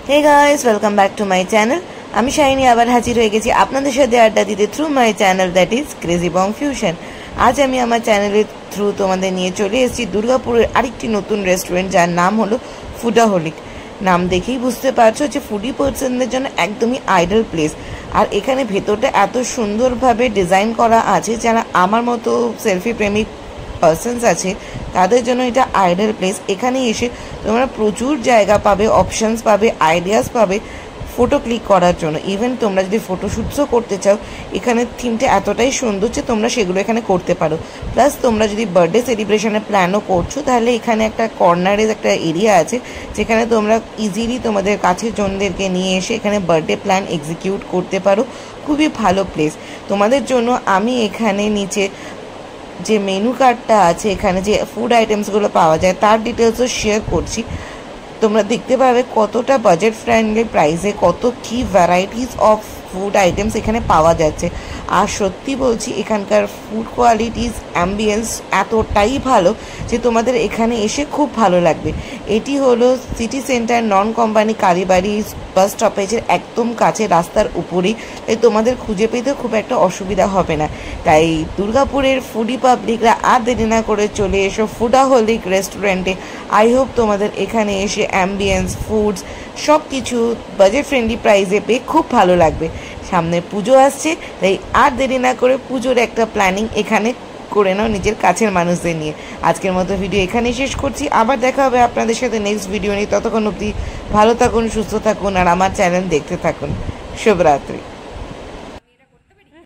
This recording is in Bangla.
Hey guys, welcome back to my channel. আমি শাইনি আবার হাজির হয়ে গেছি আপনাদের সাথে আড্ডা দিতে through my channel that is crazy bong fusion. আজ আমি আমার চ্যানেলের থ্রু তোমাদের নিয়ে চলে এসেছি দুর্গাপুরের আরেকটি নতুন রেস্টুরেন্ট, যার নাম হলো ফুডাহলিক। নাম দেখেই বুঝতে পারছো যে ফুডি পার্সনদের জন্য একদমই আইডল প্লেস। আর এখানে ভেতরটা এত সুন্দরভাবে ডিজাইন করা আছে, যারা আমার মতো সেলফি প্রেমিক পার্সনস আছে তাদের জন্য এটা আইডল প্লেস। এখানে এসে তোমরা প্রচুর জায়গা পাবে, অপশানস পাবে, আইডিয়াস পাবে ফটো ক্লিক করার জন্য। ইভেন তোমরা যদি ফটোশ্যুটসও করতে চাও, এখানে থিমটা এতটাই সুন্দর যে তোমরা সেগুলো এখানে করতে পারো। প্লাস তোমরা যদি বার্থডে সেলিব্রেশনের প্ল্যানও করছো, তাহলে এখানে একটা কর্নারে একটা এরিয়া আছে যেখানে তোমরা ইজিলি তোমাদের কাছের জনদেরকে নিয়ে এসে এখানে বার্থডে প্ল্যান এক্সিকিউট করতে পারো। খুবই ভালো প্লেস তোমাদের জন্য। আমি এখানে নিচে যে মেনু কার্ডটা আছে, এখানে যে ফুড আইটেমসগুলো পাওয়া যায় তার ডিটেলসও শেয়ার করছি। তোমরা দেখতে পাবে কতটা বাজেট ফ্রেন্ডলি প্রাইসে কত কি ভ্যারাইটিস অফ ফুড আইটেমস এখানে পাওয়া যাচ্ছে। আর সত্যি বলছি, এখানকার ফুড কোয়ালিটিস, অ্যাম্বিয়েন্স এতটাই ভালো যে তোমাদের এখানে এসে খুব ভালো লাগবে। এটি হলো সিটি সেন্টার নন কোম্পানি কালীবাড়ি বাস স্টপেজের একদম কাছে, রাস্তার উপরেই। তাই তোমাদের খুঁজে পেতে খুব একটা অসুবিধা হবে না। তাই দুর্গাপুরের ফুডি পাবলিকরা আর দেরি না করে চলে এসো ফুডাহলিক রেস্টুরেন্টে। আই হোপ তোমাদের এখানে এসে অ্যাম্বিয়েন্স, ফুডস সব কিছু বাজেট ফ্রেন্ডলি প্রাইসে পেয়ে খুব ভালো লাগবে। সামনে পুজো আসছে, তাই আর দেরি না করে পুজোর একটা প্ল্যানিং এখানে করে নাও নিজের কাছের মানুষদের নিয়ে। আজকের মতো ভিডিও এখানেই শেষ করছি। আবার দেখা হবে আপনাদের সাথে নেক্সট ভিডিও নিয়ে। ততক্ষণ অবধি ভালো থাকুন, সুস্থ থাকুন আর আমার চ্যানেল দেখতে থাকুন। শুভরাত্রি।